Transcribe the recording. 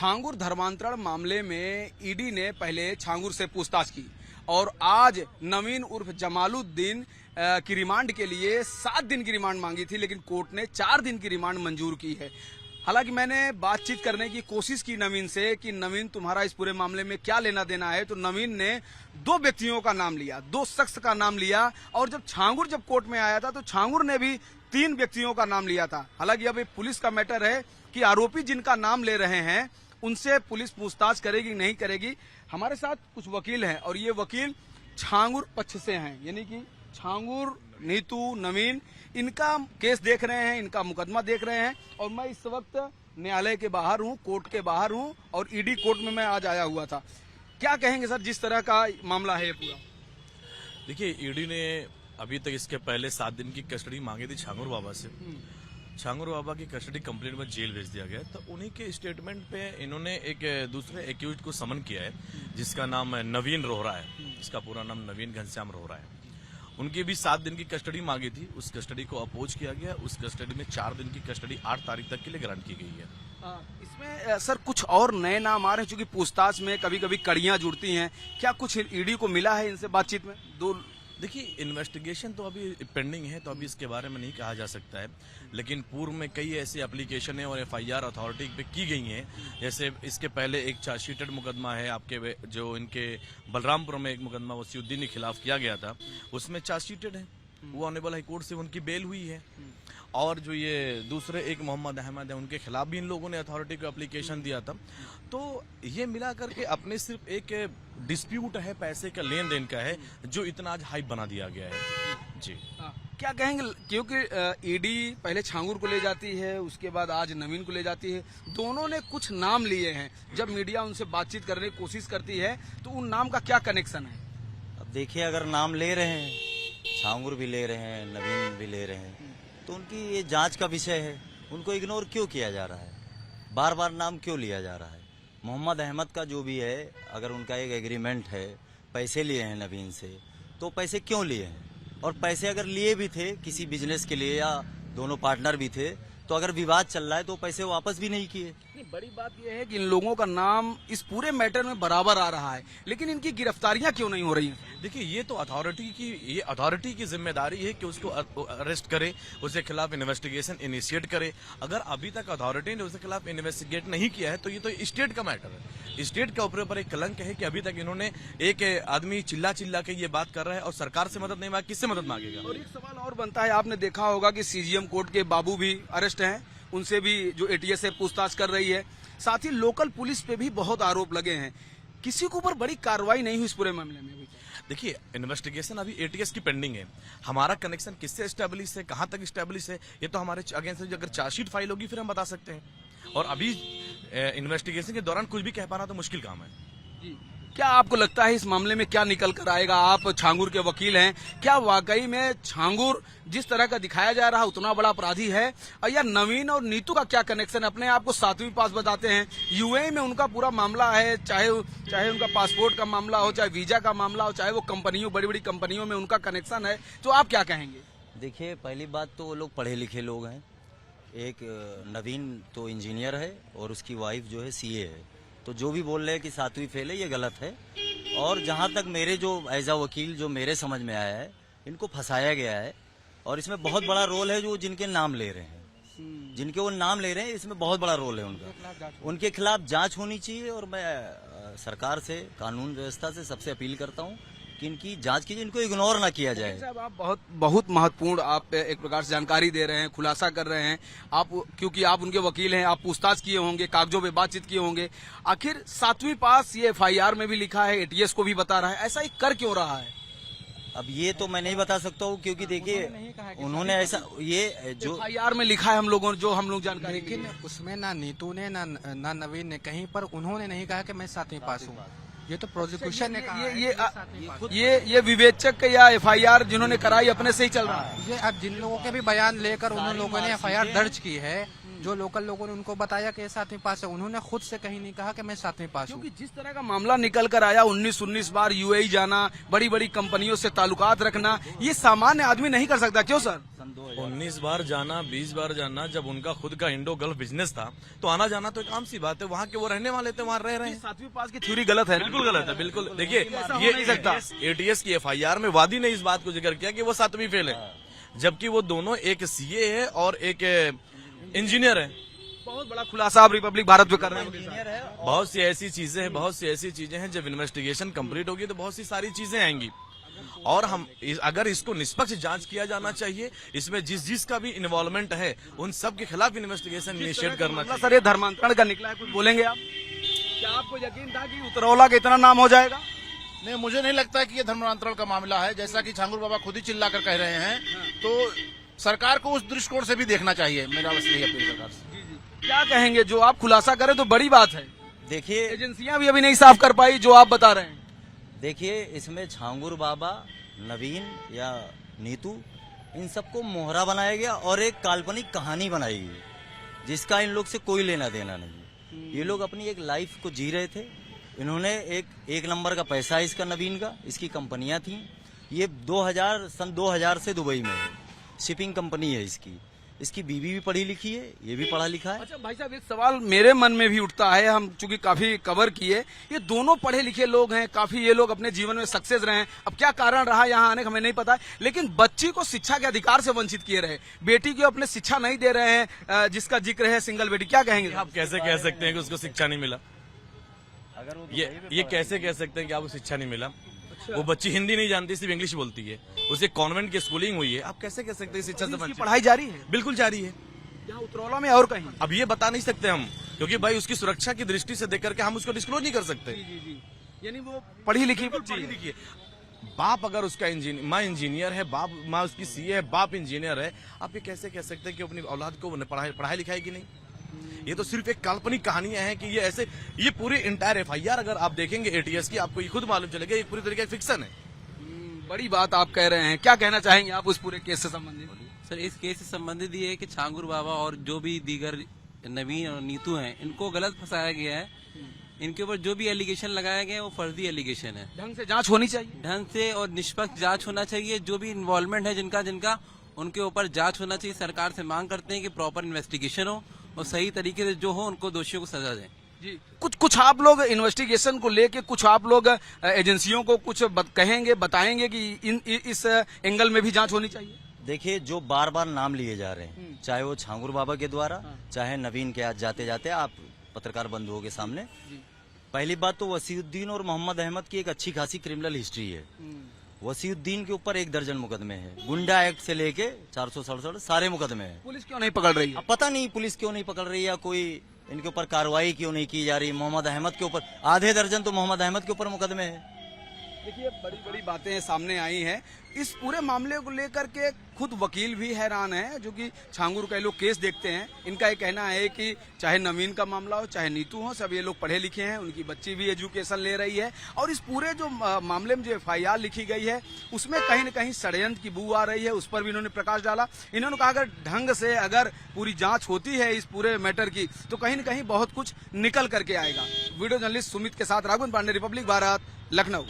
छांगुर धर्मांतरण मामले में ईडी ने पहले छांगुर से पूछताछ की और आज नवीन उर्फ जमालुद्दीन की रिमांड के लिए 7 दिन की रिमांड मांगी थी, लेकिन कोर्ट ने 4 दिन की रिमांड मंजूर की है। हालांकि मैंने बातचीत करने की कोशिश की नवीन से कि नवीन तुम्हारा इस पूरे मामले में क्या लेना देना है, तो नवीन ने 2 व्यक्तियों का नाम लिया, 2 शख्स का नाम लिया। और जब छांगुर कोर्ट में आया था तो छांगुर ने भी 3 व्यक्तियों का नाम लिया था। हालांकि अब पुलिस का मैटर है कि आरोपी जिनका नाम ले रहे हैं उनसे पुलिस पूछताछ करेगी नहीं करेगी। हमारे साथ कुछ वकील हैं और ये वकील छांगुर पक्ष से हैं, यानी कि छांगुर, नीतू, नवीन इनका केस देख रहे हैं, इनका मुकदमा देख रहे हैं। और मैं इस वक्त न्यायालय के बाहर हूं, कोर्ट के बाहर हूं और ईडी कोर्ट में मैं आज आया हुआ था। क्या कहेंगे सर, जिस तरह का मामला है ये पूरा? देखिए, ईडी ने अभी तक इसके पहले 7 दिन की कस्टडी मांगी थी छांगुर बाबा से। छांगुर बाबा की कस्टडी कंप्लीट में जेल भेज दिया गया। तो उन्हीं के स्टेटमेंट पे इन्होंने एक दूसरे एक्यूज्ड को समन किया है, जिसका नाम नवीन रोहरा है। इसका पूरा नाम नवीन घनश्याम रोहरा है। उनकी भी 7 दिन की कस्टडी मांगी थी, उस कस्टडी को अपोज किया गया। उस कस्टडी में 4 दिन की कस्टडी 8 तारीख तक के लिए ग्रांट की गई है। इसमें सर कुछ और नए नाम आ रहे हैं, क्योंकि पूछताछ में कभी कभी कड़ियां जुड़ती हैं। क्या कुछ ईडी को मिला है इनसे बातचीत में? देखिए, इन्वेस्टिगेशन तो अभी पेंडिंग है, तो अभी इसके बारे में नहीं कहा जा सकता है। लेकिन पूर्व में कई ऐसी एप्लीकेशन और एफआईआर अथॉरिटी पे की गई हैं। जैसे इसके पहले एक चार्जशीटेड मुकदमा है आपके, जो इनके बलरामपुर में एक मुकदमा वसीउद्दीन के खिलाफ किया गया था, उसमें चार्जशीटेड है, वो ऑनरेबल हाईकोर्ट से उनकी बेल हुई है। और जो ये दूसरे एक मोहम्मद अहमद है, उनके खिलाफ भी इन लोगों ने अथॉरिटी को एप्लीकेशन दिया था। तो ये मिला करके अपने सिर्फ एक डिस्प्यूट है, पैसे का लेन देन का है, जो इतना आज हाइप बना दिया गया है। जी क्या कहेंगे, क्योंकि ईडी पहले छांगुर को ले जाती है, उसके बाद आज नवीन को ले जाती है। दोनों ने कुछ नाम लिए हैं। जब मीडिया उनसे बातचीत करने की कोशिश करती है तो उन नाम का क्या कनेक्शन है? अब देखिए, अगर नाम ले रहे हैं, छांगुर भी ले रहे हैं, नवीन भी ले रहे हैं, तो उनकी ये जांच का विषय है। उनको इग्नोर क्यों किया जा रहा है? बार बार नाम क्यों लिया जा रहा है? मोहम्मद अहमद का जो भी है, अगर उनका एक एग्रीमेंट है, पैसे लिए हैं नवीन से, तो पैसे क्यों लिए हैं? और पैसे अगर लिए भी थे किसी बिजनेस के लिए या दोनों पार्टनर भी थे, तो अगर विवाद चल रहा है तो पैसे वापस भी नहीं किए। बड़ी बात यह है कि इन लोगों का नाम इस पूरे मैटर में बराबर आ रहा है, लेकिन इनकी गिरफ्तारियां क्यों नहीं हो रही हैं? देखिए, ये तो अथॉरिटी की जिम्मेदारी है कि उसको अरेस्ट करे, उसके खिलाफ इन्वेस्टिगेशन इनिशिएट करे। अगर अभी तक अथॉरिटी ने उसके खिलाफ इन्वेस्टिगेट नहीं किया है तो ये तो स्टेट का मैटर है। स्टेट के ऊपर एक कलंक है कि अभी तक इन्होंने, एक आदमी चिल्ला चिल्ला के ये बात कर रहा है और सरकार से मदद नहीं मांगी, किससे मदद मांगेगा? और एक सवाल और बनता है, आपने देखा होगा कि सीजीएम कोर्ट के बाबू भी अरेस्ट हैं, उनसे भी जो एटीएस से पूछताछ कर रही है। साथ ही लोकल पुलिस पे भी बहुत आरोप लगे हैं। किसी के ऊपर बड़ी कार्रवाई नहीं हुई इस पूरे मामले में? देखिए, इन्वेस्टिगेशन अभी एटीएस की पेंडिंग है। हमारा कनेक्शन किससे एस्टेब्लिश है, कहां तक एस्टेब्लिश है, ये तो हमारे अगेंस्ट अगर चार्जशीट फाइल होगी फिर हम बता सकते हैं। और अभी इन्वेस्टिगेशन के दौरान कुछ भी कह पाना तो मुश्किल काम है। जी, क्या आपको लगता है इस मामले में क्या निकल कर आएगा? आप छांगुर के वकील हैं, क्या वाकई में छांगुर जिस तरह का दिखाया जा रहा है उतना बड़ा अपराधी है? या नवीन और नीतू का क्या कनेक्शन? अपने आप को 7वीं पास बताते हैं, यूएई में उनका पूरा मामला है, चाहे उनका पासपोर्ट का मामला हो, चाहे वीजा का मामला हो, चाहे वो कंपनियों, बड़ी बड़ी कंपनियों में उनका कनेक्शन है। तो आप क्या कहेंगे? देखिए, पहली बात तो वो लोग पढ़े लिखे लोग हैं। एक नवीन तो इंजीनियर है और उसकी वाइफ जो है सीए है। तो जो भी बोल रहे हैं कि 7वीं फेल है, ये गलत है। और जहां तक मेरे जो एज अ वकील जो मेरे समझ में आया है, इनको फंसाया गया है। और इसमें बहुत बड़ा रोल है जो जिनके नाम ले रहे हैं, जिनके वो नाम ले रहे हैं, इसमें बहुत बड़ा रोल है उनका। उनके खिलाफ जांच होनी चाहिए। और मैं सरकार से, कानून व्यवस्था से सबसे अपील करता हूँ कि इनकी जांच कीजिए, इनको इग्नोर ना किया जाए। साहब, आप बहुत महत्वपूर्ण आप एक प्रकार से जानकारी दे रहे हैं, खुलासा कर रहे हैं आप, क्योंकि आप उनके वकील हैं, आप पूछताछ किए होंगे, कागजों पे बातचीत किए होंगे। आखिर 7वीं पास ये एफआईआर में भी लिखा है, एटीएस को भी बता रहा है, ऐसा ही कर क्यों रहा है? अब ये तो मैं नहीं बता सकता हूँ, क्योंकि देखिए उन्होंने ऐसा, ये जो एफआईआर में लिखा है हम लोगों जो हम लोग जानकारी, लेकिन उसमें ना नीतू ने ना नवीन ने कहीं पर उन्होंने नहीं कहा कि मैं 7वीं पास हूँ। ये तो प्रोसिक्यूशन ने कहा। ये विवेचक या एफआईआर जिन्होंने कराई अपने से ही चल रहा है। ये अब जिन लोगों के भी बयान लेकर उन लोगों ने एफआईआर दर्ज की है, जो लोकल लोगों ने उनको बताया कि ये 7वीं पास है, उन्होंने खुद से कहीं नहीं कहा कि मैं 7वीं पास हूँ। क्योंकि जिस तरह का मामला निकल कर आया 19-19 बार यूएई जाना, बड़ी बड़ी कंपनियों से ताल्लुकात रखना, ये सामान्य आदमी नहीं कर सकता। क्यों सर? 19 बार जाना, 20 बार जाना, जब उनका खुद का इंडो गल्फ बिजनेस था तो आना जाना तो एक आम सी बात है। वहाँ के वो रहने वाले थे, वहाँ रह रहे हैं। 7वीं पास की थ्योरी गलत है। बिल्कुल गलत है, बिल्कुल। देखिए, ऐसा हो ये नहीं सकता। एटीएस की एफआईआर में वादी ने इस बात को जिक्र किया कि वो 7वीं फेल है, जबकि वो दोनों एक सीए है और एक इंजीनियर है। बहुत बड़ा खुलासा आप रिपब्लिक भारत में कर रहे हैं। बहुत सी ऐसी चीजें हैं, बहुत सी ऐसी चीजें हैं, जब इन्वेस्टिगेशन कंप्लीट होगी तो बहुत सी सारी चीजें आएंगी। और हम अगर इसको निष्पक्ष जांच किया जाना चाहिए, इसमें जिस का भी इन्वॉल्वमेंट है उन सब के खिलाफ इन्वेस्टिगेशन इनिशिएट करना चाहिए। सर, ये धर्मांतरण का निकला है, कुछ बोलेंगे आप? क्या आपको यकीन था कि उतरौला का इतना नाम हो जाएगा? नहीं, मुझे नहीं लगता कि ये धर्मांतरण का मामला है। जैसा कि छांगुर बाबा खुद ही चिल्लाकर कह रहे हैं, तो सरकार को उस दृष्टिकोण से भी देखना चाहिए। मेरा बस यही अपील सरकार से। क्या कहेंगे? जो आप खुलासा करें तो बड़ी बात है। देखिए, एजेंसियां भी अभी नहीं साफ कर पाई जो आप बता रहे हैं। देखिए, इसमें छांगुर बाबा, नवीन या नीतू, इन सबको मोहरा बनाया गया और एक काल्पनिक कहानी बनाई गई जिसका इन लोग से कोई लेना देना नहीं। ये लोग अपनी एक लाइफ को जी रहे थे। इन्होंने एक नंबर का पैसा है इसका, नवीन का, इसकी कंपनियां थी। ये सन 2000 से दुबई में है, शिपिंग कंपनी है इसकी बीवी भी पढ़ी लिखी है, ये भी पढ़ा लिखा है। अच्छा भाई साहब, एक सवाल मेरे मन में भी उठता है। हम चूंकि काफी कवर किए, ये दोनों पढ़े लिखे लोग हैं, काफी ये लोग अपने जीवन में सक्सेस रहे हैं। अब क्या कारण रहा यहाँ आने का हमें नहीं पता है, लेकिन बच्ची को शिक्षा के अधिकार से वंचित किए रहे, बेटी को अपने शिक्षा नहीं दे रहे हैं, जिसका जिक्र है सिंगल बेटी। क्या कहेंगे? आप कैसे कह सकते हैं कि उसको शिक्षा नहीं मिला? ये कैसे कह सकते हैं कि आपको शिक्षा नहीं मिला? वो बच्ची हिंदी नहीं जानती, सिर्फ इंग्लिश बोलती है, उसे कॉन्वेंट की स्कूलिंग हुई है। आप कैसे कह सकते हैं शिक्षा से वंचित? पढ़ाई जारी है? बिल्कुल जारी है। यहाँ उतरौला में और कहीं? अब ये बता नहीं सकते हम, क्योंकि भाई उसकी सुरक्षा की दृष्टि से देख करके हम उसको डिस्क्लोज नहीं कर सकते। यानी वो पढ़ी लिखी पढ़ी लिखी है। बाप अगर उसका माँ इंजीनियर है, माँ उसकी सीए है, बाप इंजीनियर है, आप ये कैसे कह सकते हैं कि अपनी औलाद को पढ़ाई लिखाई की नहीं? ये तो सिर्फ एक काल्पनिक कहानियां हैं कि ये पूरी इंटायर एफआईआर अगर आप देखेंगे एटीएस की, आपको ये खुद मालूम चलेगा ये पूरी तरीके फिक्शन है। बड़ी बात आप कह रहे हैं। क्या कहना चाहेंगे आप उस पूरे केस से संबंधित? सर, इस केस से संबंधित ये है कि छांगुर बाबा और जो भी दीगर नवीन और नीतू हैं, इनको गलत फंसाया गया है। इनके ऊपर जो भी एलिगेशन लगाया गया है वो फर्जी एलिगेशन है। ढंग से जांच होनी चाहिए, ढंग से और निष्पक्ष जांच होना चाहिए। जो भी इन्वॉल्वमेंट है जिनका उनके ऊपर जांच होना चाहिए। सरकार से मांग करते हैं कि प्रॉपर इन्वेस्टिगेशन हो और सही तरीके से जो हो उनको दोषियों को सजा दें। जी। कुछ आप लोग इन्वेस्टिगेशन को लेके, कुछ आप लोग एजेंसियों को कुछ कहेंगे, बताएंगे कि इस एंगल में भी जांच होनी चाहिए? देखिए, जो बार बार नाम लिए जा रहे हैं, चाहे वो छांगुर बाबा के द्वारा, चाहे नवीन के, आज जाते जाते आप पत्रकार बंधुओं के सामने, पहली बात तो वसीउद्दीन और मोहम्मद अहमद की एक अच्छी खासी क्रिमिनल हिस्ट्री है। वसीउद्दीन के ऊपर 1 दर्जन मुकदमे हैं, गुंडा एक्ट से लेके 467 सारे मुकदमे हैं। पुलिस क्यों नहीं पकड़ रही है? अब पता नहीं पुलिस क्यों नहीं पकड़ रही है, कोई इनके ऊपर कार्रवाई क्यों नहीं की जा रही। मोहम्मद अहमद के ऊपर आधे दर्जन तो मोहम्मद अहमद के ऊपर मुकदमे हैं। देखिए, बड़ी बड़ी बातें सामने आई हैं। इस पूरे मामले को लेकर के खुद वकील भी हैरान है, जो कि छांगुर का लोग केस देखते हैं। इनका ये कहना है कि चाहे नवीन का मामला हो, चाहे नीतू हो, सब ये लोग पढ़े लिखे हैं, उनकी बच्ची भी एजुकेशन ले रही है। और इस पूरे जो मामले में जो एफआईआर लिखी गई है, उसमें कहीं न कहीं षड्यंत्र की बू आ रही है। उस पर भी इन्होंने प्रकाश डाला। इन्होंने कहा अगर ढंग से अगर पूरी जांच होती है इस पूरे मैटर की, तो कहीं न कहीं बहुत कुछ निकल करके आएगा। वीडियो जर्नलिस्ट सुमित के साथ राघवन पांडे, रिपब्लिक भारत, लखनऊ।